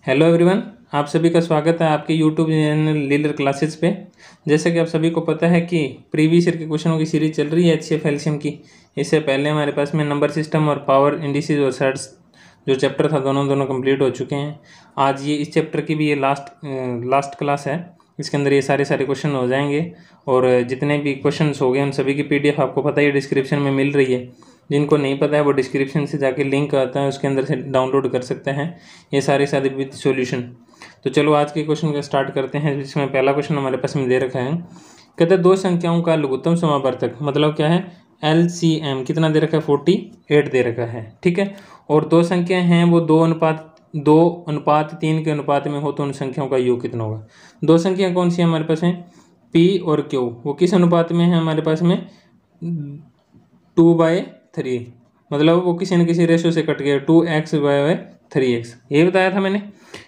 Hello everyone, आप सभी का स्वागत है आपके यूट्यूब चैनल लीलर क्लासेस पे। जैसा कि आप सभी को पता है कि प्रीवियस ईयर के क्वेश्चनों की सीरीज चल रही है एचसीएफ एलसीएम की। इससे पहले हमारे पास में नंबर सिस्टम और पावर इंडिसेस और सर्ट्स जो चैप्टर था दोनों कंप्लीट हो चुके हैं। आज ये इस चैप्टर की भी ये लास्ट क्लास है। इसके अंदर ये सारे क्वेश्चन हो जाएंगे और जितने भी क्वेश्चन हो गए उन सभी की पीडीएफ आपको पता ही डिस्क्रिप्शन में मिल रही है। जिनको नहीं पता है वो डिस्क्रिप्शन से जाके लिंक आता है उसके अंदर से डाउनलोड कर सकते हैं ये सारे विद सॉल्यूशन। तो चलो आज के क्वेश्चन का स्टार्ट करते हैं, जिसमें पहला क्वेश्चन हमारे पास में दे रखा है। कहते हैं दो संख्याओं का लघुत्तम समावर्तक, मतलब क्या है LCM कितना दे रखा है 48 दे रखा है। ठीक है, और दो संख्या हैं वो 2:3 के अनुपात में हो तो उन संख्याओं का योग कितना होगा। दो संख्या कौन सी है हमारे पास में P और Q, वो किस अनुपात में है हमारे पास में 2/3, मतलब वो किसी न किसी रेशो से कट गया 2x/3x। ये बताया था मैंने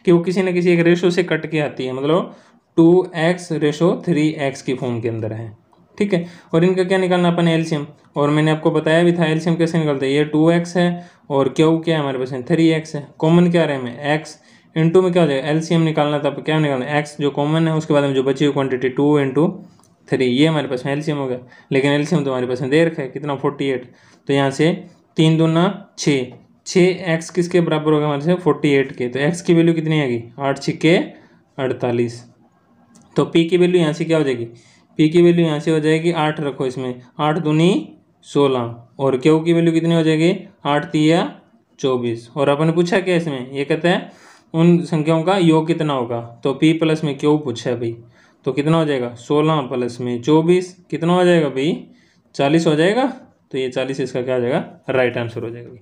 कि वो किसी न किसी एक रेशो से कट के आती है, मतलब 2x/3x की फॉर्म के अंदर है। ठीक है, और इनका क्या निकालना अपन एलसीएम, और मैंने आपको बताया भी था एलसीएम कैसे निकलते हैं। ये 2x है और क्यू क्या है हमारे पास में 3x है। कॉमन क्या रहे में x, इंटू में क्या हो जाएगा एलसीएम निकालना था, क्या निकालना है x जो कॉमन है, उसके बाद में जो बची हुई क्वांटिटी 2 × 3, ये हमारे पास में एलसीएम हो गया। लेकिन एलसीएम तो हमारे पास में दे रखा है कितना 48, तो यहाँ से 3 दूना 6, 6x किसके बराबर होगा हमारे से 48 के। तो x की वैल्यू कितनी आएगी 8×6 = 48। तो p की वैल्यू यहाँ से क्या हो जाएगी, p की वैल्यू यहाँ से हो जाएगी 8 रखो इसमें, 8 दूनी 16, और q की वैल्यू कितनी हो जाएगी 8×3 = 24। और अपन पूछा क्या इसमें, ये कहता है उन संख्याओं का योग कितना होगा, तो p प्लस में q पूछा है भाई। तो कितना हो जाएगा 16 प्लस में 24 कितना हो जाएगा भाई 40 हो जाएगा। तो ये 40 इसका क्या हो जाएगा राइट आंसर हो जाएगा भाई।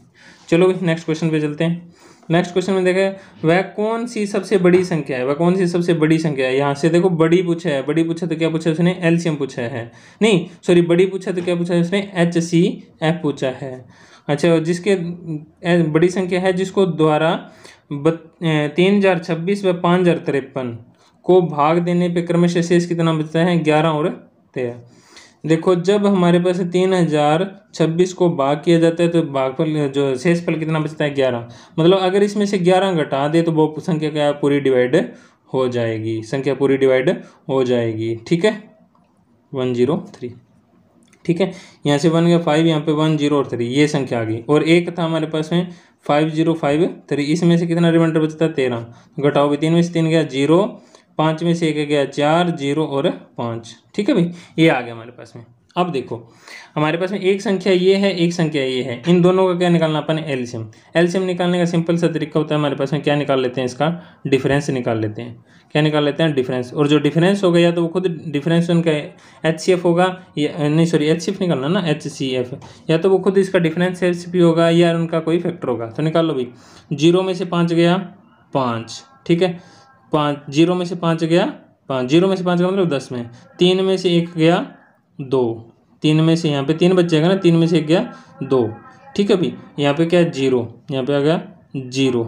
चलो भाई नेक्स्ट क्वेश्चन पे चलते हैं। नेक्स्ट क्वेश्चन में देखा वह कौन सी सबसे बड़ी संख्या है, वह कौन सी सबसे बड़ी संख्या है। यहाँ से देखो बड़ी पूछा है, बड़ी पूछा तो क्या पूछा उसने एलसीएम पूछा है, नहीं सॉरी बड़ी पूछा तो क्या पूछा है उसने HCF पूछा है। अच्छा, जिसके बड़ी संख्या है जिसको द्वारा 3026 व 5053 को भाग देने पे क्रमशः शेष कितना बचता है 11 और 13। देखो जब हमारे पास 3026 को भाग किया जाता है तो भागफल जो शेषफल कितना बचता है 11, मतलब अगर इसमें से 11 घटा दे तो वो संख्या क्या पूरी डिवाइड हो जाएगी, संख्या पूरी डिवाइड हो जाएगी। ठीक है 103। ठीक है, यहाँ से बन गया 5, यहाँ पे 1 0 और 3, ये संख्या आ गई। और एक था हमारे पास में 5053, इसमें से कितना रिमाइंडर बचता है 13, घटाओ भी 3 में से 3 गया 0, 5 में से 1 गया 4, 0 और 5। ठीक है भाई, ये आ गया हमारे पास में। अब देखो हमारे पास में एक संख्या ये है, एक संख्या ये है, इन दोनों का क्या निकालना अपन एलसीएम। एलसीएम निकालने का सिंपल सा तरीका होता है हमारे पास में, क्या निकाल लेते हैं इसका डिफरेंस निकाल लेते हैं। क्या निकाल लेते हैं डिफरेंस, और जो डिफरेंस होगा या तो वो खुद डिफरेंस उनका HCF होगा या नहीं सॉरी HCF निकालना ना HCF, या तो वो खुद इसका डिफरेंस HCF होगा या उनका कोई फैक्टर होगा। तो निकाल लो भाई, 0 में से 5 गया 5, ठीक है 5, 0 में से 5 गया 5, 0 में से 5 का मतलब 10 में, 3 में से 1 गया 2, 3 में से यहाँ पे 3 बच जाएगा ना, 3 में से 1 गया 2। ठीक है भाई, यहाँ पे क्या है 0, यहाँ पे आ गया 0,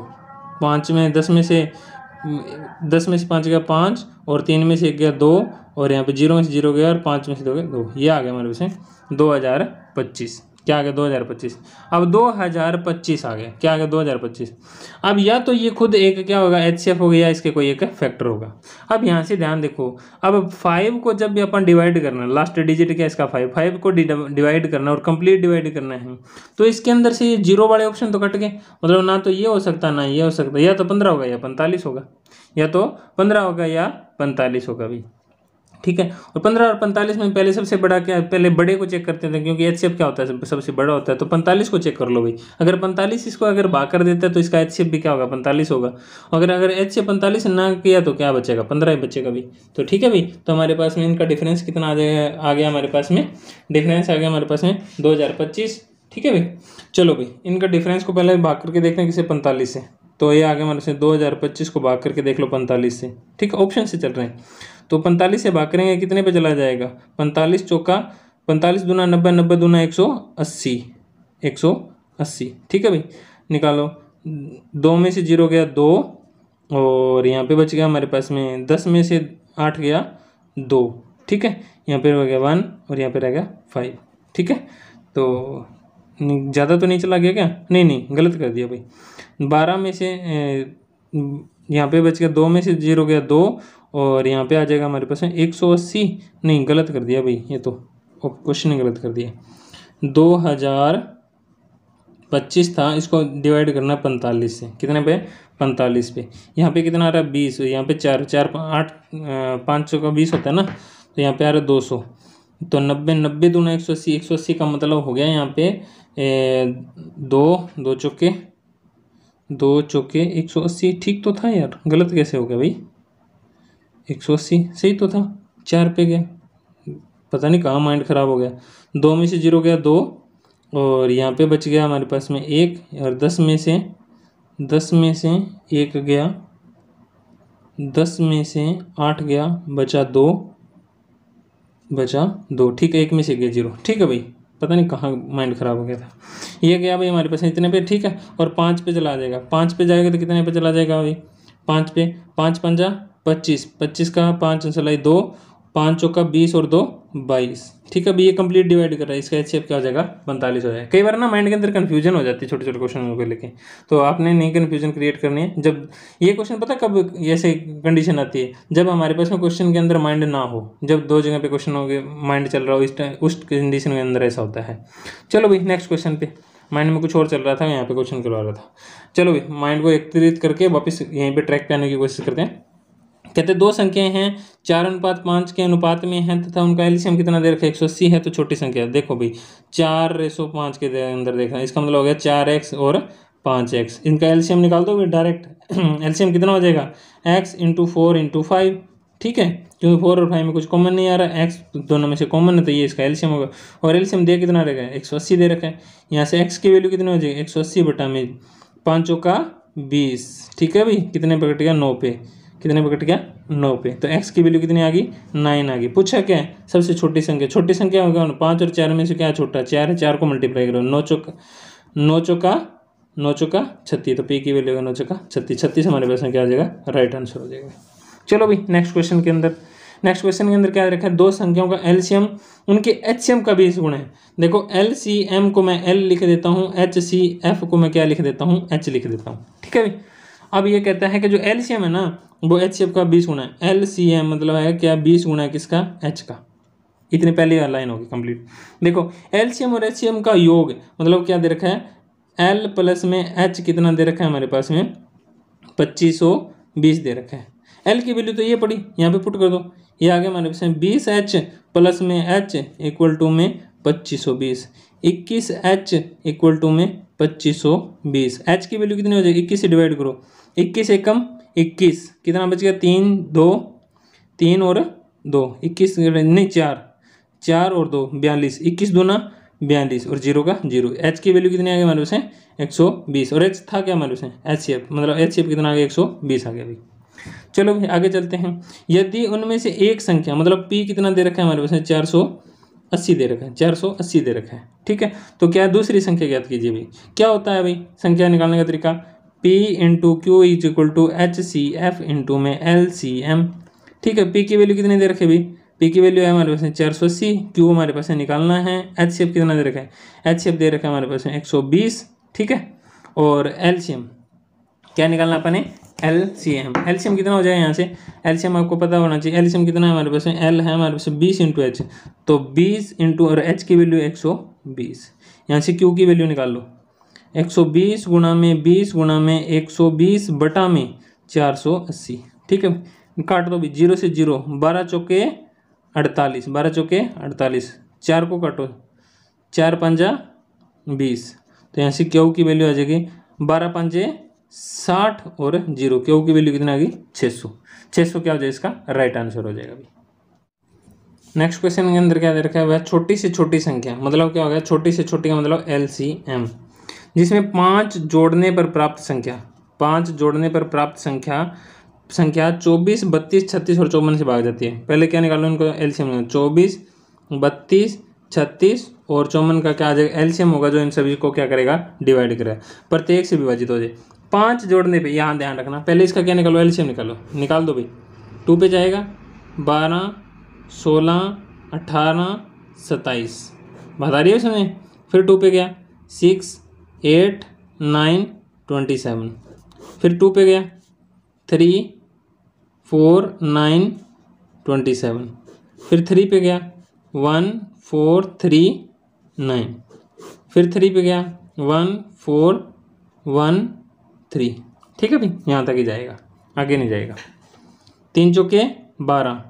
5 में 10 में से 5 गया 5, और 3 में से 1 गया 2, और यहाँ पे 0 में से 0 गया और 5 में से 2 गया 2। ये आ गया हमारे पास में 2025। क्या आ गया 2025। अब 2025 आ गया, क्या आ गया 2025। अब या तो ये खुद एक क्या होगा HCF हो गया या इसके कोई एक फैक्टर होगा। अब यहाँ से ध्यान देखो, अब 5 को जब भी अपन डिवाइड करना, लास्ट डिजिट क्या इसका 5 को डिवाइड करना और कंप्लीट डिवाइड करना है, तो इसके अंदर से ये 0 वाले ऑप्शन तो कट गए, मतलब ना तो ये हो सकता ना ये हो सकता, या तो 15 होगा या 45 होगा, या तो 15 होगा या 45 होगा भी। ठीक है, और 15 और 45 में पहले सबसे बड़ा क्या, पहले बड़े को चेक करते थे क्योंकि HCF क्या होता है सबसे बड़ा होता है। तो 45 को चेक कर लो भाई, अगर 45 इसको अगर भाग कर देता है तो इसका HCF भी क्या होगा 45 होगा। अगर HCF 45 ना किया तो क्या बचेगा 15 ही बचेगा भाई। तो ठीक है भाई, तो हमारे पास में इनका डिफरेंस कितना आ जाएगा, आ गया हमारे पास में डिफरेंस आ गया हमारे पास में 2025। ठीक है भाई, चलो भाई इनका डिफरेंस को पहले भाग करके देखते हैं किसे 45 से। तो ये आ गया हमारे से 2025 को भाग करके देख लो 45 से। ठीक है, ऑप्शन से चल रहे हैं तो 45 से भाग करेंगे कितने पे चला जाएगा 45 चौका 45 दूना 90, 90 दूना 180, 180। ठीक है भाई, निकालो 2 में से 0 गया 2, और यहाँ पे बच गया हमारे पास में 10 में से 8 गया 2। ठीक है, यहाँ पे हो गया 1 और यहाँ पे रह गया 5। ठीक है, तो ज़्यादा तो नहीं चला गया क्या, नहीं गलत कर दिया भाई। 12 में से यहाँ पे बच गया 2 में से 0 गया 2, और यहाँ पे आ जाएगा हमारे पास में 180, नहीं गलत कर दिया भाई, ये तो क्वेश्चन गलत कर दिया। 2025 था, इसको डिवाइड करना 45 से, कितने पे 45 पे। यहाँ पे कितना आ रहा है 20, यहाँ पे 4 4 8 500 का 20 होता है ना, तो यहाँ पे आ रहा है 200, तो 90 90 दूना 180, 180 का मतलब हो गया यहाँ पे 2 चौके 180। ठीक तो था यार, गलत कैसे हो गया भाई, 180 सही तो था, 4 पे गया, पता नहीं कहाँ माइंड ख़राब हो गया। 2 में से 0 गया 2, और यहाँ पे बच गया हमारे पास में 1, और 10 में से 1 गया, 10 में से 8 गया, बचा 2, ठीक है, 1 में से गया 0। ठीक है भाई, पता नहीं कहाँ माइंड ख़राब हो गया था। ये गया भाई हमारे पास इतने पे, ठीक है, और 5 पे चला जाएगा, 5 पे जाएगा तो कितने पे चला जाएगा भाई 5 पे, 5 पंजा 25, 25 का 5 चलाई 2, 5 चौका 20 और 2 22। ठीक है भाई, ये कंप्लीट डिवाइड कर रहा है, इसका एचसीएफ क्या हो जाएगा 45 हो जाएगा। कई बार ना माइंड के अंदर कन्फ्यूजन हो जाती है छोटे छोटे क्वेश्चन को लेके, तो आपने नहीं कन्फ्यूजन क्रिएट करनी है। जब ये क्वेश्चन पता कब ऐसे कंडीशन आती है, जब हमारे पास में क्वेश्चन के अंदर माइंड ना हो, जब 2 जगह पे क्वेश्चन हो गए माइंड चल रहा हो, इस टाइम उस कंडीशन के अंदर ऐसा होता है। चलो भाई नेक्स्ट क्वेश्चन पे, माइंड में कुछ और चल रहा था, यहाँ पे क्वेश्चन करवा रहा था। चलो भाई माइंड को एकत्रित करके वापस यहीं पे ट्रैक पे आने की कोशिश करते हैं। कहते 2 संख्याएं हैं 4:5 के अनुपात में हैं तथा उनका एलसीएम कितना दे रखा है 180 है, तो छोटी संख्या देखो भाई 4:5 के अंदर देखना, इसका मतलब हो गया 4x और 5x, इनका एलसीएम निकाल दो डायरेक्ट। एलसीएम कितना हो जाएगा x × 4 × 5, ठीक है, क्योंकि 4 और 5 में कुछ कॉमन नहीं आ रहा, x दोनों में से कॉमन है, तो ये इसका एलसीएम होगा। और एलसीएम दे कितना रहेगा 180 दे रखा है, यहाँ से x की वैल्यू कितनी हो जाएगी 180 बटा में 5 चौका 20, ठीक है भाई, कितने पे कट गया 9 पे, कितने पे कट गया 9 पे, तो x की वैल्यू कितनी आ गई 9 आ गई। पूछा क्या है सबसे छोटी संख्या, छोटी संख्या होगा 5 और 4 में से क्या छोटा 4 है, 4 को मल्टीप्लाई करो 9 चौका 36, तो p की वैल्यू होगा 9 चौका 36, 36 हमारे पास में क्या आ जाएगा राइट आंसर हो जाएगा। चलो भाई नेक्स्ट क्वेश्चन के अंदर क्या रखा है, 2 संख्याओं का एलसीएम उनके एचसीएम का 20 गुना है। देखो एलसीएम को मैं एल लिख देता हूँ, एचसीएफ को मैं क्या लिख देता हूँ एच लिख देता हूँ, ठीक है भाई। अब ये कहता है कि जो एलसीएम है ना वो एचसीएफ का 20 गुना है, एलसीएम मतलब है क्या 20 गुना है किसका एच का, इतनी पहली लाइन होगी कंप्लीट। देखो एलसीएम और एचसीएम का योग मतलब क्या दे रखा है, एल प्लस में एच कितना दे रखा है हमारे पास में 2520 दे रखा है। एल की वैल्यू तो ये पड़ी, यहाँ पे पुट कर दो, ये आ गया हमारे पास में 20h प्लस में h इक्वल टू में 2520, 21h इक्वल टू में 2520। h की वैल्यू कितनी हो जाएगी 21 से डिवाइड करो, 21 से कम 21, कितना बच गया 3 और 2 21 नहीं 4 और 2 42, 21 दूना 42 और 0 का 0। h की वैल्यू कितनी आ गई हमारे पास में 120, और h था क्या हमारे पास में एचसीएफ, मतलब एचसीएफ कितना आ गया 120 आ गया भाई। चलो भाई आगे चलते हैं। यदि उनमें से एक संख्या मतलब p कितना दे रखा है हमारे पास में 480 दे रखा है, 480 दे रखा है, ठीक है, तो क्या दूसरी संख्या ज्ञात कीजिए भाई। क्या होता है भाई संख्या निकालने का तरीका, p × q = HCF × में LCM, ठीक है। p की वैल्यू कितनी दे रखी है भाई, p की वैल्यू है हमारे पास में 480, q हमारे पास में निकालना है, HCF कितना दे रखा है, HCF दे रखा है हमारे पास में 120, ठीक है, और LCM क्या निकालना अपने एलसीएम कितना हो जाएगा यहाँ से, एलसीएम आपको पता होना चाहिए, एलसीएम कितना है हमारे पास में, एल है हमारे पास 20 × एच, तो 20 × और एच की वैल्यू 120, यहाँ से क्यू की वैल्यू निकाल लो 120 गुणा में 20 गुणा में 120 बटा में 480, ठीक है, काट दो भी 0 से 0, 12 चौके 48, 12 चौके 48, 4 को काटो 4 पंजा 20, तो यहाँ से क्यू की वैल्यू आ जाएगी 12 पंजे 60 और 0, क्यू की वैल्यू कितना आ गई 600, 600 क्या हो जाएगा इसका राइट आंसर हो जाएगा भाई। नेक्स्ट क्वेश्चन के अंदर क्या दे रखा है वह छोटी से छोटी संख्या, मतलब क्या हो गया छोटी से छोटी का मतलब एलसीएम, जिसमें 5 जोड़ने पर प्राप्त संख्या 24 32 36 और 54 से भाग जाती है। पहले क्या निकालो इनको एलसीएम, 24 32 36 और 54 का क्या आ जाएगा एलसीएम होगा, जो इन सभी को क्या करेगा डिवाइड करेगा, प्रत्येक से विभाजित हो जाए। 5 जोड़ने पे यहाँ ध्यान रखना, पहले इसका क्या निकालो एलसीएम निकाल दो भाई, 2 पे जाएगा 12 16 18 27, बात आ रही है समझ, फिर 2 पे गया 6 8 9 27, फिर 2 पे गया 3 4 9 27, फिर 3 पे गया 1 4 3 9, फिर 3 पे गया 1 4 1 3। ठीक है भाई, यहाँ तक ही जाएगा, आगे नहीं जाएगा। 3 चौके 12,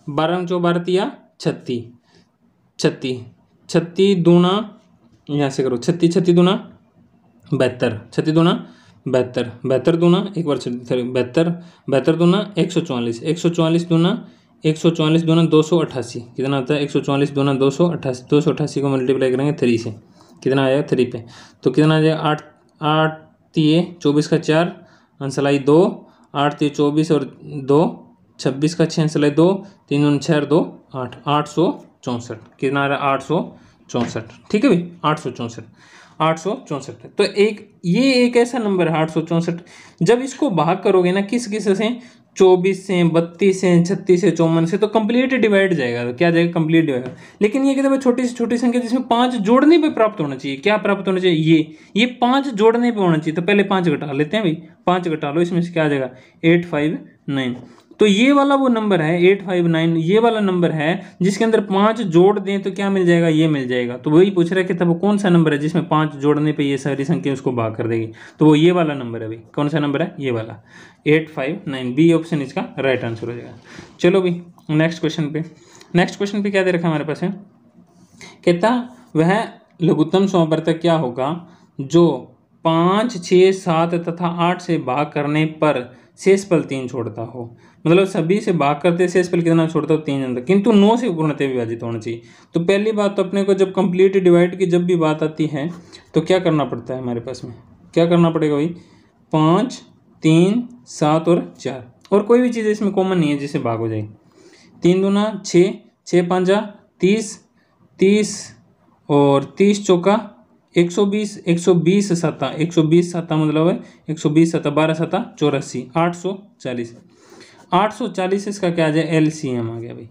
12 चौ 12 तिया 36, 36 36 दूना, यहाँ से करो 36 36 दूना 72, 36 दूना 72, 72 दूना एक बार 72, 72 दूना 144, 144 दूना 144 दूना 288, कितना आता है 144 दूना 288, 288 को मल्टीप्लाई करेंगे 3 से, कितना आएगा 3 पे, तो कितना आ जाएगा 8 8 तिये 24 का 4 अंसलाई 2, 8 तिये 24 और 2 26 का 6 अंसलाई 2, 3 दूनी 6 और 2 8, 864, कितना आ रहा है 864। ठीक है भाई, 864 864। तो ये एक ऐसा नंबर है 864, जब इसको भाग करोगे ना किस किस से, 24 से 32 से 36 से 54 से, तो कंप्लीट डिवाइड जाएगा, तो क्या जाएगा कंप्लीट डिवाइड। लेकिन ये कहते हैं छोटी से छोटी संख्या जिसमें 5 जोड़ने पे प्राप्त होना चाहिए, क्या प्राप्त होना चाहिए, ये 5 जोड़ने पे होना चाहिए। तो पहले 5 घटा लेते हैं भाई, 5 घटा लो, इसमें से क्या आ जाएगा 859। तो ये वाला वो नंबर है 859, ये वाला नंबर है जिसके अंदर 5 जोड़ दें तो क्या मिल जाएगा, ये मिल जाएगा। तो वही पूछ रहा है कि तब वो कौन सा नंबर है जिसमें 5 जोड़ने पे ये सारी संख्या उसको भाग कर देगी, तो वो ये वाला नंबर है भाई। कौन सा नंबर है, ये वाला 859, बी ऑप्शन इसका राइट आंसर हो जाएगा। चलो भाई नेक्स्ट क्वेश्चन पे क्या दे रखा हमारे पास है, कहता वह लघुत्तम समवर्तक क्या होगा जो 5 6 7 तथा 8 से भाग करने पर शेषफल 3 छोड़ता हो। मतलब सभी से भाग करते शेषफल कितना छोड़ता हो, 3 अंदर, किंतु 9 से पूर्णतः विभाजित होना चाहिए। तो पहली बात तो अपने को जब कंप्लीट डिवाइड की जब भी बात आती है तो क्या करना पड़ता है, हमारे पास में क्या करना पड़ेगा भाई, 5 3 7 और 4, और कोई भी चीज़ इसमें कॉमन नहीं है जिससे भाग हो जाए। 3 दूना 6, 6 5 30, 30 और 30 चौका 120, 120 सत्ता 120 सत्ता मतलब है 120 सत्ता 12 सत्ता 84, 840, 840 इसका क्या आ जाए एलसीएम आ गया भाई।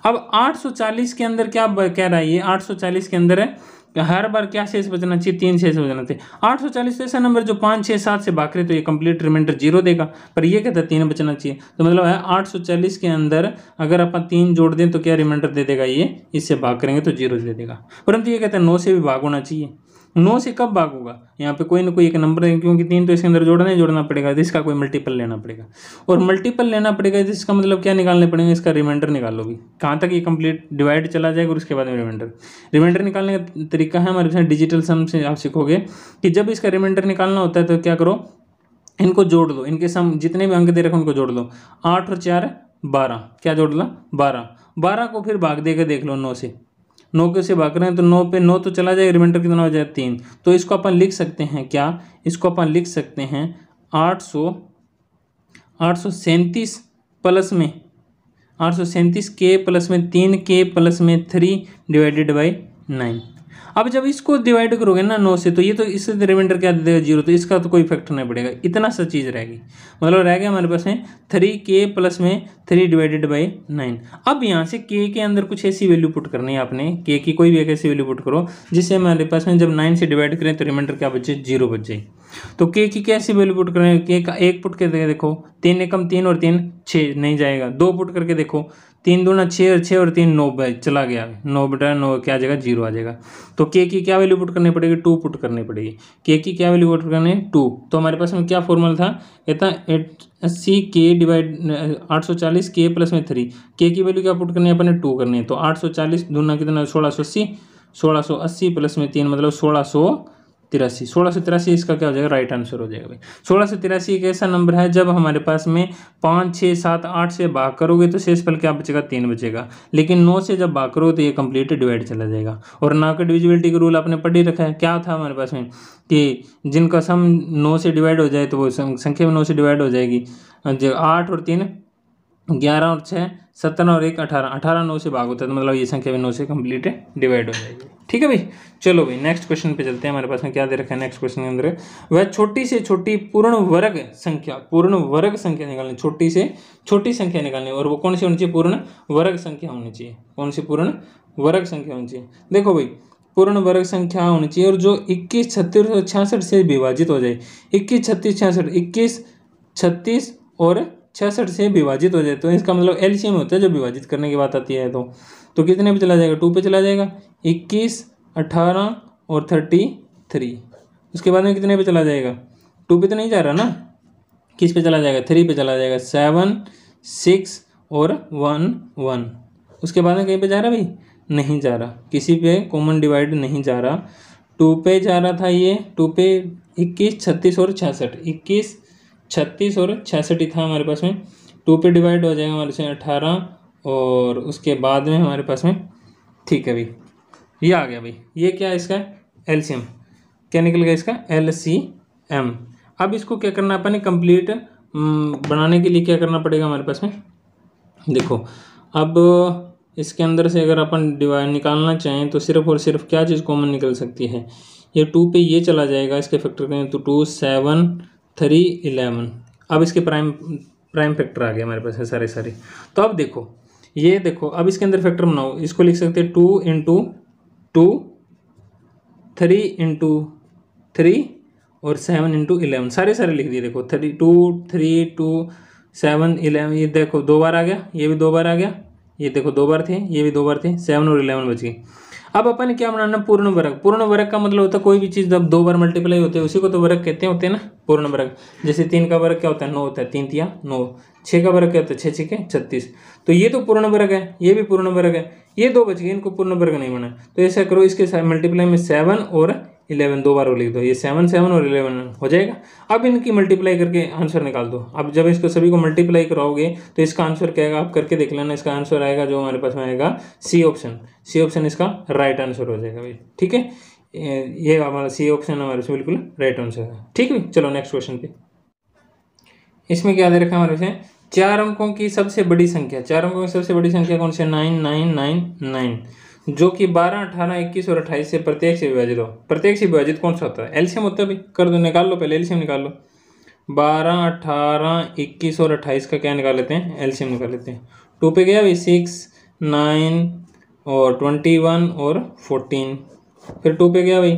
अब 840 के अंदर क्या कह रहा है ये, 840 के अंदर है हर बार क्या शेष बचना चाहिए, 3 शेष बचना चाहिए। 840 तो ऐसा नंबर जो 5 6 7 से भाग रहे तो ये कंप्लीट रिमाइंडर 0 देगा, पर ये कहता है 3 बचना चाहिए। तो मतलब है 840 के अंदर अगर अपन 3 जोड़ दें तो क्या रिमाइंडर दे देगा, ये इससे भाग करेंगे तो 0 दे देगा। परंतु ये कहता है 9 से भी भाग होना चाहिए। 9 से कब भाग होगा, यहाँ पे कोई ना कोई एक नंबर है, क्योंकि 3 तो इसके अंदर जोड़ना पड़ेगा, तो इसका कोई मल्टीपल लेना पड़ेगा, और मल्टीपल लेना पड़ेगा तो इसका मतलब क्या निकालने पड़ेंगे, इसका रिमाइंडर निकालो भी, कहाँ तक ये कंप्लीट डिवाइड चला जाएगा और उसके बाद में रिमाइंडर निकालने का तरीका है हमारे पास डिजिटल सम से आप सीखोगे कि जब इसका रिमाइंडर निकालना होता है तो क्या करो, इनको जोड़ दो, इनके सम जितने भी अंक दे रखे उनको जोड़ दो, 8 और 4 12, क्या जोड़ ला 12, 12 को फिर भाग देकर देख लो 9 से, 9 से भाग रहे हैं तो 9 पे 9 तो चला जाएगा, रिमाइंडर कितना हो जाए 3। तो इसको अपन लिख सकते हैं क्या, इसको अपन लिख सकते हैं 837 प्लस में 837 के प्लस में 3 के प्लस में 3 डिवाइडेड बाई 9। अब जब इसको डिवाइड करोगे ना 9 से, तो ये तो इससे रिमाइंडर क्या दे देगा 0, तो इसका तो कोई इफेक्ट नहीं पड़ेगा, इतना सा चीज़ रहेगी। मतलब रह गया हमारे पास में 3k प्लस में 3 डिवाइडेड बाई 9। अब यहाँ से k के अंदर कुछ ऐसी वैल्यू पुट करनी है आपने, k की कोई भी एक ऐसी वैल्यू पुट करो जिससे हमारे पास में जब 9 से डिवाइड करें तो रिमाइंडर क्या बचे 0 बच जाए। तो k की कैसी वैल्यू पुट करें, k का 1 पुट करके देखो, 3 एकम 3 और 3 6 नहीं जाएगा, 2 पुट करके देखो, 3 दूना 6 और 6 और 3 9 चला गया, 9 बटा 9 क्या आ जाएगा 0 आ जाएगा। तो k की क्या वैल्यू पुट करनी पड़ेगी, 2 पुट करनी पड़ेगी। k की क्या वैल्यू पुट करनी है 2। तो हमारे पास में क्या फॉर्मूला था, कहता 80k डिवाइड 840 k प्लस में 3, k की वैल्यू क्या पुट करनी है अपने 2 करनी है। तो 840 दूना कितना 1680, 1680 प्लस में 3 मतलब 1683, 1683 इसका क्या हो जाएगा राइट आंसर हो जाएगा भाई। 1683 एक ऐसा नंबर है जब हमारे पास में 5 6 7 8 से भाग करोगे तो शेषफल क्या बचेगा 3 बचेगा, लेकिन 9 से जब भाग करोगे तो ये कंप्लीट डिवाइड चला जाएगा। और ना का डिविजिबिलिटी का रूल आपने पढ़ ही रखा है, क्या था हमारे पास में कि जिनका सम 9 से डिवाइड हो जाए तो वो संख्या में 9 से डिवाइड हो जाएगी। 8 और 3 11 और 6 17 और 1 18, 18 9 से भाग होता है तो मतलब ये संख्या में 9 से कंप्लीट डिवाइड हो जाएगी। ठीक है भाई, चलो भाई नेक्स्ट क्वेश्चन पे चलते हैं। हमारे पास में क्या दे रखा है नेक्स्ट क्वेश्चन के अंदर, वह छोटी से छोटी पूर्ण वर्ग संख्या निकालनी, छोटी से छोटी संख्या निकालनी, और वो कौन सी होनी चाहिए, पूर्ण वर्ग संख्या होनी चाहिए। कौन सी पूर्ण वर्ग संख्या होनी चाहिए, देखो भाई पूर्ण वर्ग संख्या होनी चाहिए और जो 21 36 और 66 से विभाजित हो जाए, 21 36 66, 21 36 और 66 से विभाजित हो जाए तो इसका मतलब एलसीएम होता है जब विभाजित करने की बात आती है। तो कितने पे चला जाएगा, 2 पे चला जाएगा, 21, 18 और 33। उसके बाद में कितने पे चला जाएगा, 2 पे तो नहीं जा रहा ना, किस पे चला जाएगा, 3 पे चला जाएगा, 7, 6 और 1, 1। उसके बाद में कहीं पे जा रहा भाई, नहीं जा रहा, किसी पे कॉमन डिवाइड नहीं जा रहा। 2 पे जा रहा था ये, 2 पे 21, 36 और 66, 21, 36 और 66 ही था हमारे पास में। 2 पे डिवाइड हो जाएगा हमारे से 18 और उसके बाद में हमारे पास में, ठीक है भाई, ये आ गया भाई। ये क्या है इसका एलसीएम, क्या निकल गया इसका एलसीएम। अब इसको क्या करना अपन ने, कंप्लीट बनाने के लिए क्या करना पड़ेगा हमारे पास में, देखो अब इसके अंदर से अगर अपन डिवाइड निकालना चाहें तो सिर्फ और सिर्फ क्या चीज़ कॉमन निकल सकती है, ये 2 पे ये चला जाएगा, इसके फैक्टर करें तो 2, 7, 3, 11। अब इसके प्राइम फैक्टर आ गए हमारे पास है सारे। तो अब देखो, ये देखो, अब इसके अंदर फैक्टर बनाओ, इसको लिख सकते हैं 2 × 2, 3 × 3 और 7 × 11, सारे लिख दिए। देखो 2, 3, 2, 7, 11, ये देखो 2 बार आ गया, ये भी 2 बार आ गया, ये देखो 2 बार थे, ये भी 2 बार थे, 7 और 11 बच गई। अब अपन ने क्या बनाना, पूर्ण वर्ग। पूर्ण वर्ग का मतलब होता है कोई भी चीज़ जब 2 बार मल्टीप्लाई होते हैं उसी को तो वर्ग कहते होते हैं ना, पूर्ण वर्ग। जैसे 3 का वर्ग क्या होता है, 9 होता है, 3 × 9। 6 का वर्ग क्या होता है, 6 × 6 = 36। तो ये तो पूर्ण वर्ग है, ये भी पूर्ण वर्ग है, ये 2 बच गए, इनको पूर्ण वर्ग नहीं बना। तो ऐसा करो, इसके साथ मल्टीप्लाई में 7 और 11 2 बार लिख दो, ये 7, 7 और 11 हो जाएगा। अब इनकी मल्टीप्लाई करके आंसर निकाल दो। अब जब इसको सभी को मल्टीप्लाई कराओगे तो इसका आंसर क्या आएगा, आप करके देख लेना। इसका आंसर आएगा जो हमारे पास में आएगा सी ऑप्शन इसका राइट आंसर हो जाएगा भाई, ठीक है। ये हमारा सी ऑप्शन हमारे से बिल्कुल राइट आंसर है, ठीक है। चलो नेक्स्ट क्वेश्चन पे। इसमें क्या दे रखा है हमारे से, 4 अंकों की सबसे बड़ी संख्या। 4 अंकों की सबसे बड़ी संख्या कौन सी है, 9, 9, 9, 9, जो कि 12, 18, 21 और 28 से प्रत्येक से विभाजित हो। प्रत्येक से विभाजित कौन सा होता है, एलसीएम होता है भाई। कर दो, निकाल लो, पहले एलसीएम निकाल लो। 12, 18, 21 और 28 का क्या निकाल लेते हैं, एलसीएम निकाल लेते हैं। 2 पे गया भाई 6, 9 और 21 और 14। फिर 2 पे गया भाई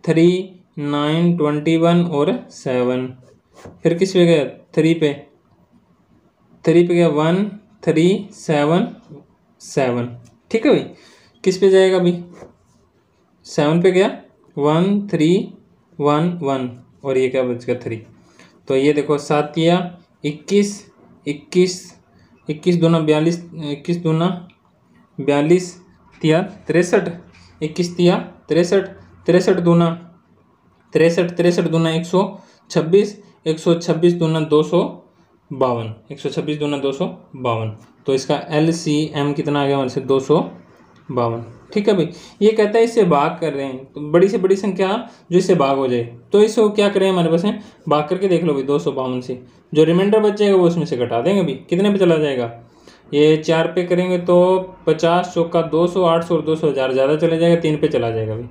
3, 9, 21 और 7। फिर किस पे गया, 3 पे गया 1, 3, 7, 7, ठीक है भाई। किस पे जाएगा भाई, 7 पे गया 1, 3, 1, 1 और ये क्या बच गया 3। तो ये देखो 7 या 21, 21, 21 दूना 42, 21 दूना 42 तिया 63, 21 तिया 63, 63 दूना 63, 63 दूना 126, 126 दूना 252, 126 दूना 252। तो इसका एलसीएम कितना आ गया हमारे से, 252, ठीक है भाई। ये कहता है इससे भाग कर रहे हैं, तो बड़ी से बड़ी संख्या जो इससे भाग हो जाए, तो इसको क्या करें हमारे पास है, भाग करके देख लो भाई 252 से। जो रिमाइंडर बच जाएगा वो उसमें से घटा देंगे भाई। कितने पे चला जाएगा, ये 4 पे करेंगे तो 50, चौका 200, 800 और 200 1000 ज़्यादा चले जाएगा। 3 पे चला जाएगा भाई,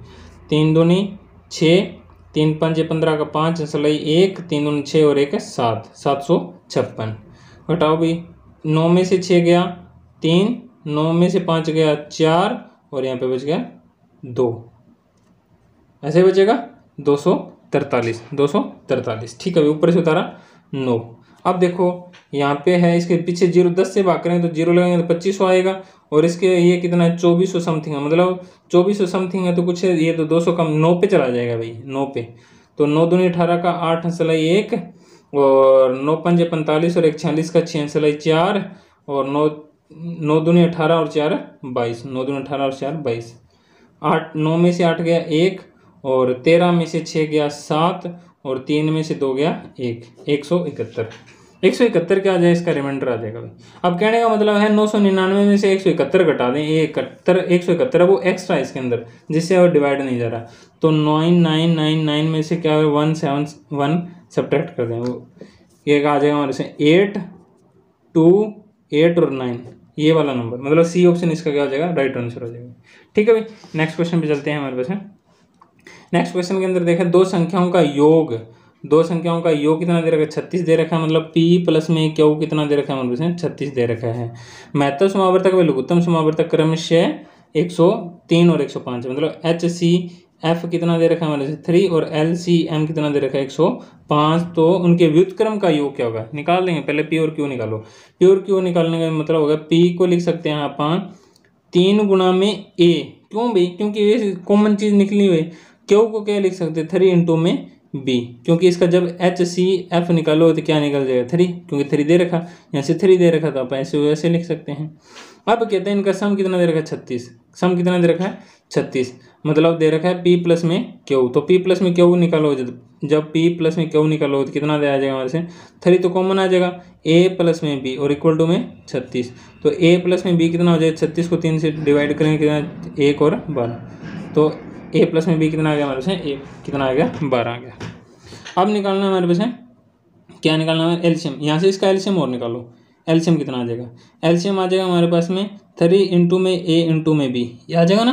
3 दूनी 6, 3 5 15 का 5 सलाई 1, 3 दूनी 6 और 1 7, 756। घटाओ भाई, 9 में से 6 गया 3, 9 में से 5 गया 4 और यहाँ पे बच गया 2, ऐसे बचेगा 243, ठीक है। ऊपर से उतारा 9। अब देखो यहाँ पे है, इसके पीछे 0 10 से भाग करेंगे तो 0 लगेंगे तो 2500 आएगा। और इसके ये कितना है, 2400 समथिंग है, मतलब 2400 समथिंग है तो कुछ ये तो 200 कम, 9 पे चला जाएगा भाई, 9 पे। तो 9 दूनी 18 का 8 सलाई 1 और 9 पंजे 45 और 1 46 का 6 सलाई 4 और 9 दूनी 18 और 4 22, 9 दूनी 18 और 4 22। 9 में से 8 गया 1 और 13 में से 6 गया 7 और 3 में से 2 गया 1, 171। 171 क्या आ जाए, इसका रिमाइंडर आ जाएगा भाई। अब कहने का मतलब है 999 में से 171 घटा दें, ये 171 है वो एक्स्ट्रा इसके अंदर, जिससे और डिवाइड नहीं जा रहा। तो 9999 में से क्या है 171 सब्ट्रैक्ट कर दें, वो ये आ जाएगा हमारे से 8, 2, 8 और 9, ये वाला नंबर, मतलब सी ऑप्शन इसका क्या हो जाएगा, राइट आंसर हो जाएगा, ठीक है भाई। नेक्स्ट क्वेश्चन पे चलते हैं हमारे पास है। नेक्स्ट क्वेश्चन के अंदर देखा, दो संख्याओं का योग कितना दे रखा है, 36 दे रखा है। मतलब p प्लस में क्यू कितना दे रखा है हमारे पास, 36 दे रखा है। महत्तम समावर्तक व लघुत्तम समावर्तक क्रमशः 103 और 105, मतलब HCF एफ कितना दे रखा है हमारे से 3 और LCM कितना दे रखा है 105। तो उनके व्युत्क्रम का योग क्या होगा निकाल लेंगे। पहले पी और क्यू निकालो। पी और क्यू निकालने का मतलब होगा पी को लिख सकते हैं अपन 3 गुना में ए। क्यों भाई? क्योंकि ये कॉमन चीज निकली हुई। क्यू को क्या लिख सकते हैं 3 इंटू में बी, क्योंकि इसका जब HCF निकालो तो क्या निकल जाएगा 3, क्योंकि 3 दे रखा, यहाँ से 3 दे रखा तो आप ऐसे वैसे लिख सकते हैं। अब कहते हैं इनका सम कितना दे रखा है 36। सम कितना दे रखा है 36, मतलब दे रखा है P प्लस में क्यू। तो P प्लस में क्यू निकालो, जब P प्लस में क्यू निकालो तो कितना दे आ जाएगा हमारे से 3 तो कॉमन आ जाएगा, A प्लस में B और इक्वल टू में 36। तो A प्लस में B कितना हो जाएगा 36 को 3 से डिवाइड करेंगे कितना 1 और 12। तो A प्लस में B कितना आ गया हमारे से A कितना आ गया 12 आ गया। अब निकालना हमारे पास है क्या निकालना है एलसीएम। यहाँ से इसका एलसीएम और निकालो। एलसीएम कितना आ जाएगा? एलसीएम आ जाएगा हमारे पास में 3 इंटू में A इंटू में B, ये आ जाएगा ना,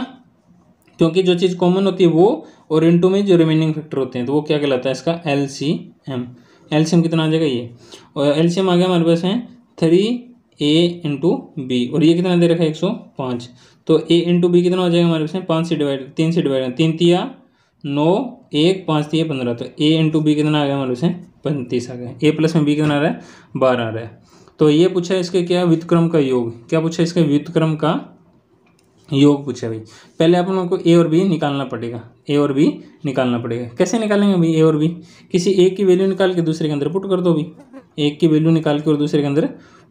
क्योंकि जो चीज़ कॉमन होती है वो और इंटू में जो रिमेनिंग फैक्टर होते हैं तो वो क्या कहलाता है इसका एलसीएम। एलसीएम कितना आ जाएगा ये, और एलसीएम आ गया हमारे पास है 3A इंटू बी, और ये कितना दे रखा है 105। तो A इंटू बी कितना हो जाएगा हमारे पास में 5 से डिवाइड 3 से डिवाइड 3 तिया 9 1 5 तिया 15। तो A इंटू बी कितना आ गया हमारे पास में 35 आ गया। A प्लस में B कितना आ रहा है 12 आ रहा है। तो ये पूछा है इसके क्या व्युत्क्रम का योग, क्या पूछा है इसके व्युत्क्रम का योग पूछा भाई। पहले अपन लोगों को A और B निकालना पड़ेगा, A और B निकालना पड़ेगा। कैसे निकालेंगे भाई A और B? किसी एक की वैल्यू निकाल के दूसरे के अंदर पुट कर दो भी, एक की वैल्यू निकाल के और दूसरे के अंदर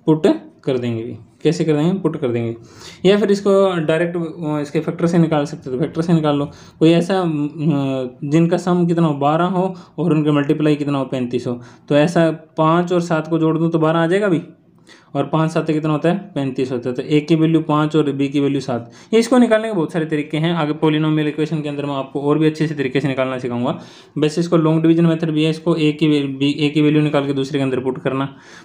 पुट कर देंगे भी। कैसे कर देंगे? पुट कर देंगे, या फिर इसको डायरेक्ट इसके फैक्टर से निकाल सकते हो तो फैक्टर से निकाल लो। कोई ऐसा जिनका सम कितना हो 12 हो और उनका मल्टीप्लाई कितना हो 35 हो, तो ऐसा 5 और 7 को जोड़ दूँ तो 12 आ जाएगा भी, और 5 7 कितना होता है 35 होता है। तो A की वैल्यू 5 और B की वैल्यू 7। ये इसको निकालने के बहुत सारे तरीके हैं, आगे पॉलिनोमियल इक्वेशन के अंदर मैं आपको और भी अच्छे से तरीके से निकालना सिखाऊंगा। वैसे इसको लॉन्ग डिवीजन मेथड भी है, इसको A की वैल्यू निकाल के दूसरे के अंदर पुट करना।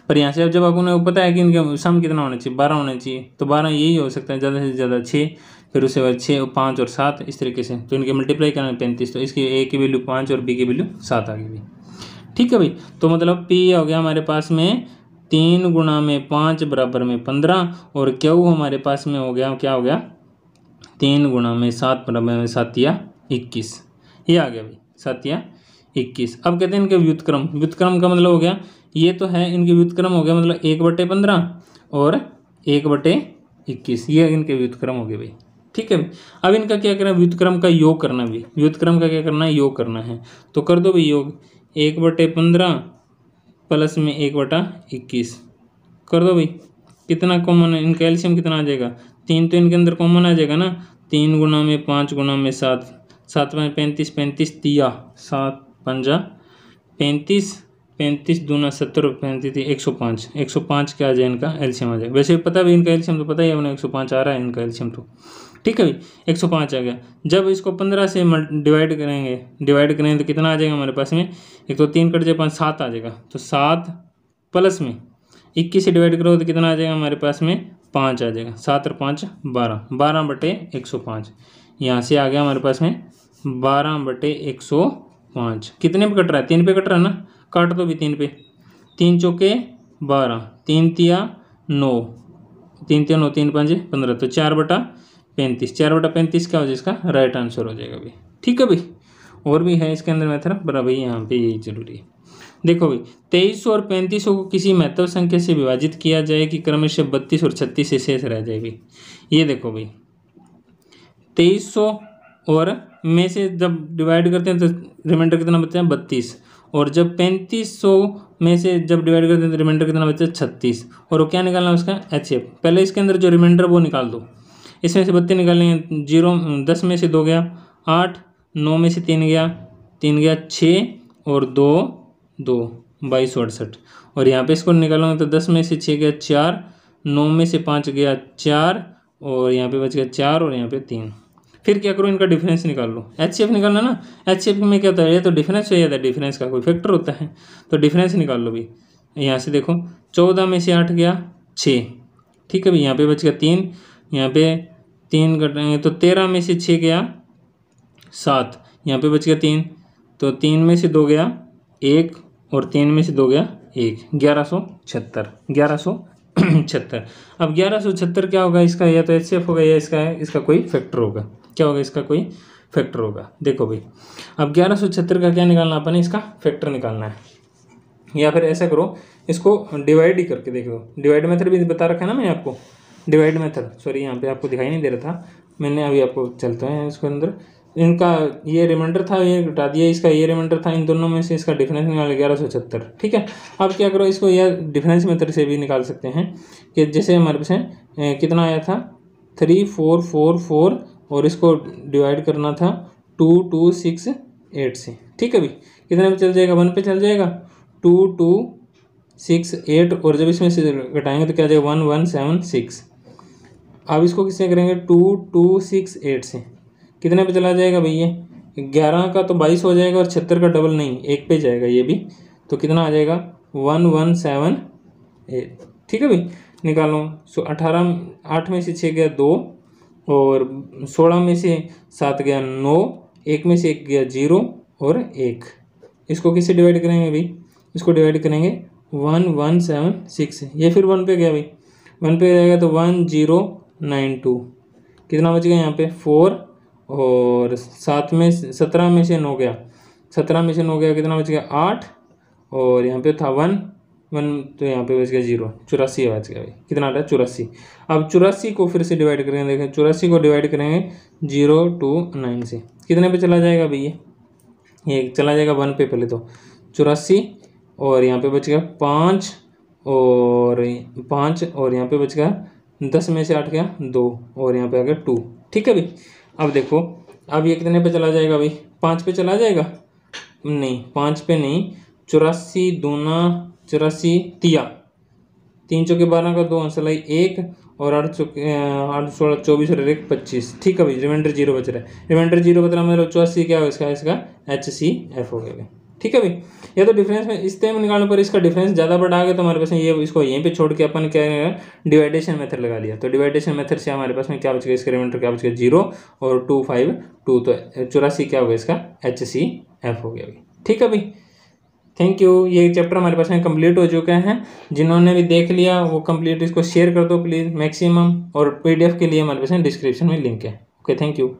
पर यहाँ से अब जब आपको पता है कि इनका सम कितना होना चाहिए 12 होना चाहिए, तो 12 यही हो सकता है, ज़्यादा से ज़्यादा 6, फिर उसके बाद 6 5 और 7 इस तरीके से। तो इनके मल्टीप्लाई करना 35, तो इसकी A की वैल्यू 5 और B की वैल्यू 7 आ गई। ठीक है भाई, तो मतलब P हो गया हमारे पास में 3 गुना में 5 बराबर में 15, और क्यू हमारे पास में हो गया क्या हो गया 3 गुना में 7 बराबर में 7 या 21। ये आ गया भाई 7 या 21। अब कहते हैं इनके व्युत्क्रम। व्युत्क्रम का मतलब हो गया ये तो है, इनके व्युत्क्रम हो गया मतलब 1/15 और 1/21, ये इनके व्युत्क्रम हो गए भाई। ठीक है भाई, अब इनका क्या करना है व्युत्क्रम का योग करना भी। व्युत्क्रम का क्या करना है योग करना है, तो कर दो भाई योग 1/15 प्लस में 1/21 कर दो भाई। कितना कॉमन है इनका एलसीएम कितना आ जाएगा 3, तो इनके अंदर कॉमन आ जाएगा ना। 3 गुना में 5 गुना में 7, 7 में 35 35 तिया 7 पंजा 35 35 दूना 70 35 105 105 क्या आ जाए इनका एलसीएम आ जाएगा। वैसे पता भी इनका एलसीएम तो पता ही है उन्हें 105 आ रहा है इनका एलसीएम तो। ठीक है भाई 105 आ गया। जब इसको 15 से डिवाइड करेंगे तो कितना आ जाएगा हमारे पास में, एक तो 3 कट जाए 5 7 आ जाएगा। तो 7 प्लस में 21 से डिवाइड करो तो कितना आ जाएगा हमारे पास में 5 आ जाएगा। 7 और 5 12, 12/105। यहाँ से आ गया हमारे पास में 12/105। कितने पे कट रहा है 3 पे कट रहा है ना, काट दो भी 3 पे। 3 चौके 12, 3 तिया 9, 3 तिया 9 3 5 15, तो 4/35। 4/35 क्या हो जाएगा इसका राइट आंसर हो जाएगा भाई। ठीक है भाई, और भी है इसके अंदर मेथड पर भाई यहाँ पे यही जरूरी है। देखो भाई 2300 और 3500 को किसी महत्व संख्या से विभाजित किया जाए कि क्रमशः 32 और 36 से शेष रह जाए भाई। ये देखो भाई 2300 और में से जब डिवाइड करते हैं तो रिमाइंडर कितना बचता है 32, और जब 3500 में से जब डिवाइड करते हैं तो रिमाइंडर कितना बचता है 36। और वो क्या निकालना है उसका एचसीएफ। पहले इसके अंदर जो रिमाइंडर वो निकाल दो, इसमें से 32 निकालेंगे 0 10 में से 2 गया 8, 9 में से 3 गया 3 गया 6 और 2 2 22 68। और यहाँ पे इसको निकालोगे तो 10 में से 6 गया 4, 9 में से 5 गया 4, और यहाँ पे बच गया 4 और यहाँ पे 3। फिर क्या करो इनका डिफरेंस निकाल लो। एचसीएफ निकालना ना, एचसीएफ में क्या होता है ये तो डिफरेंस हो जाता है, डिफरेंस का कोई फैक्टर होता है, तो डिफरेंस निकाल लो भाई। यहाँ से देखो 14 में से 8 गया 6, ठीक है भाई। यहाँ पे बच गया 3, यहाँ पे 3 कटेंगे तो 13 में से 6 गया 7, यहाँ पे बच गया 3, तो 3 में से 2 गया 1 और 3 में से 2 गया 1, 1176 1176। अब 1176 क्या होगा इसका, या तो एचसीएफ होगा या इसका कोई फैक्टर होगा। क्या होगा इसका कोई फैक्टर होगा। देखो भाई, अब 1176 का क्या निकालना अपन, इसका फैक्टर निकालना है। या फिर ऐसा करो, इसको डिवाइड ही करके देख लो। डिवाइड मेथड भी बता रखा है ना मैंने आपको, डिवाइड मेथड, सॉरी यहाँ पे आपको दिखाई नहीं दे रहा था, मैंने अभी आपको चलता है इसके अंदर। इनका ये रिमाइंडर था, ये घटा दिया, इसका ये रिमाइंडर था, इन दोनों में से इसका डिफरेंस निकाल 1176। ठीक है, अब क्या करो, इसको या डिफरेंस मेथड से भी निकाल सकते हैं कि जैसे हमारे पास कितना आया था 3444 और इसको डिवाइड करना था 2268 से। ठीक है भाई, कितने पे चल जाएगा, 1 पे चल जाएगा, 2268 और जब इसमें से घटाएंगे तो क्या आ जाएगा 1176। अब इसको किससे करेंगे 2268 से, कितने पे चला जाएगा भैया, 11 का तो 22 हो जाएगा और 76 का डबल नहीं, एक पे जाएगा ये भी, तो कितना आ जाएगा 1178। ठीक है भाई, निकालो। 18, 8 में से 6 गया 2 और 16 में से 7 गया 9, 1 में से 1 गया 0 और 1। इसको किससे डिवाइड करेंगे भाई, इसको डिवाइड करेंगे 1176, ये फिर 1 पे गया भाई, 1 पे जाएगा तो 1092, कितना बच गया यहाँ पे 4 और 7 में 17 में से 9 गया, 17 में से 9 गया, कितना बच गया 8 और यहाँ पे था 1 तो यहाँ पे बच गया 0, 84 बच गया भाई, कितना आ रहा है 84। अब 84 को फिर से डिवाइड करेंगे, देखें 84 को डिवाइड करेंगे 029 से, कितने पे चला जाएगा भैया, ये चला जाएगा 1 पे पहले तो 84 और यहाँ पे बच गया 5 और यहाँ पे बच गया 10 में से 8 गया 2 और यहाँ पे आ गया 2। ठीक है भाई, अब देखो, अब ये कितने पे चला जाएगा भाई, 5 पे चला जाएगा, नहीं 5 पे नहीं, 84 दूना 84 तिया, 3 चौके 12 का 2 आंसर लाई 1 और 8 16 24 और 1 25। ठीक है भाई, रिमाइंडर 0 बच रहा है, रिमाइंडर 0 बच रहा है, मतलब 84 क्या हो इसका HCF हो गया। ठीक है भाई, ये तो डिफरेंस में इस टाइम निकालने पर इसका डिफरेंस ज़्यादा बढ़ा गया तो हमारे पास ये इसको यहीं पे छोड़ के अपन क्या डिवाइडेशन मेथड लगा लिया, तो डिवाइडेशन मेथड से हमारे पास में क्या बच गया, इसका रिमाइंडर क्या बच गया 0 और 252, तो 84 क्या हो गया इसका HCF हो गया भाई। ठीक है भाई, थैंक यू। ये चैप्टर हमारे पास में कंप्लीट हो चुका है, जिन्होंने भी देख लिया वो कंप्लीट इसको शेयर कर दो प्लीज़ मैक्सिमम, और PDF के लिए हमारे पास में डिस्क्रिप्शन में लिंक है। Okay, thank you.